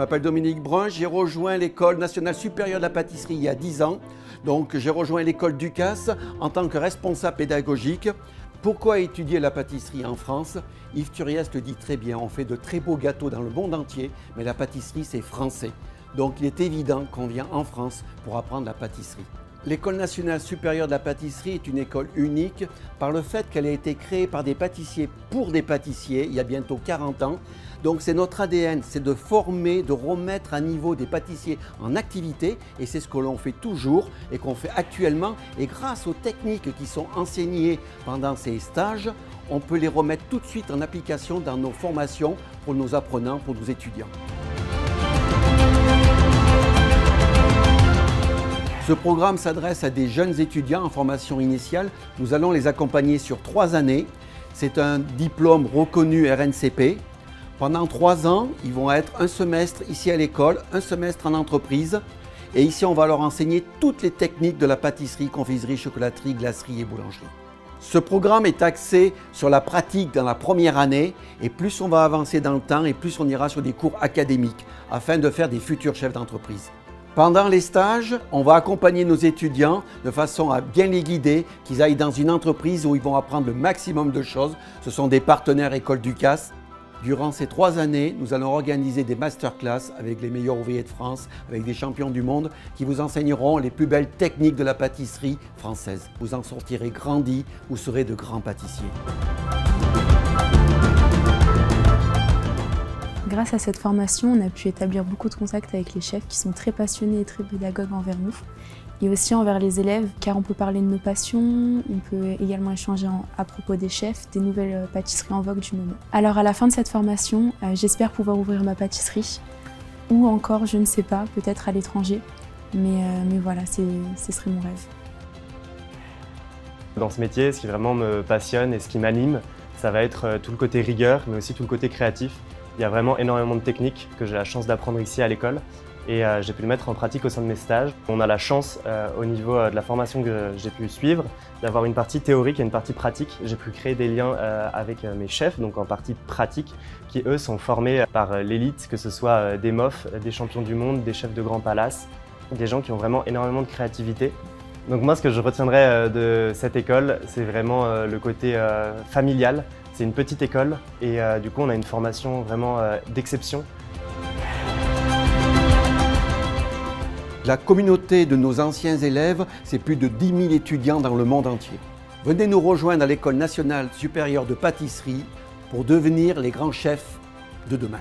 m'appelle Dominique Brun, j'ai rejoint l'École nationale supérieure de la pâtisserie il y a 10 ans. Donc j'ai rejoint l'école Ducasse en tant que responsable pédagogique. Pourquoi étudier la pâtisserie en France? Yves Turiès le dit très bien, on fait de très beaux gâteaux dans le monde entier, mais la pâtisserie c'est français. Donc il est évident qu'on vient en France pour apprendre la pâtisserie. L'École nationale supérieure de la pâtisserie est une école unique par le fait qu'elle a été créée par des pâtissiers pour des pâtissiers il y a bientôt 40 ans. Donc c'est notre ADN, c'est de former, de remettre à niveau des pâtissiers en activité et c'est ce que l'on fait toujours et qu'on fait actuellement. Et grâce aux techniques qui sont enseignées pendant ces stages, on peut les remettre tout de suite en application dans nos formations pour nos apprenants, pour nos étudiants. Ce programme s'adresse à des jeunes étudiants en formation initiale. Nous allons les accompagner sur 3 années. C'est un diplôme reconnu RNCP. Pendant 3 ans, ils vont être un semestre ici à l'école, un semestre en entreprise. Et ici, on va leur enseigner toutes les techniques de la pâtisserie, confiserie, chocolaterie, glacerie et boulangerie. Ce programme est axé sur la pratique dans la première année et plus on va avancer dans le temps et plus on ira sur des cours académiques afin de faire des futurs chefs d'entreprise. Pendant les stages, on va accompagner nos étudiants de façon à bien les guider, qu'ils aillent dans une entreprise où ils vont apprendre le maximum de choses. Ce sont des partenaires École Ducasse. Durant ces 3 années, nous allons organiser des masterclass avec les meilleurs ouvriers de France, avec des champions du monde qui vous enseigneront les plus belles techniques de la pâtisserie française. Vous en sortirez grandis, vous serez de grands pâtissiers. Grâce à cette formation, on a pu établir beaucoup de contacts avec les chefs qui sont très passionnés et très pédagogues envers nous et aussi envers les élèves car on peut parler de nos passions, on peut également échanger à propos des chefs, des nouvelles pâtisseries en vogue du moment. Alors à la fin de cette formation, j'espère pouvoir ouvrir ma pâtisserie ou encore, je ne sais pas, peut-être à l'étranger, mais voilà, ce serait mon rêve. Dans ce métier, ce qui vraiment me passionne et ce qui m'anime, ça va être tout le côté rigueur mais aussi tout le côté créatif. Il y a vraiment énormément de techniques que j'ai la chance d'apprendre ici à l'école et j'ai pu le mettre en pratique au sein de mes stages. On a la chance au niveau de la formation que j'ai pu suivre d'avoir une partie théorique et une partie pratique. J'ai pu créer des liens avec mes chefs, donc en partie pratique, qui eux sont formés par l'élite, que ce soit des MOF, des champions du monde, des chefs de grands palaces, des gens qui ont vraiment énormément de créativité. Donc moi ce que je retiendrai de cette école, c'est vraiment le côté familial. C'est une petite école et du coup on a une formation vraiment d'exception. La communauté de nos anciens élèves, c'est plus de 10 000 étudiants dans le monde entier. Venez nous rejoindre à l'École nationale supérieure de pâtisserie pour devenir les grands chefs de demain.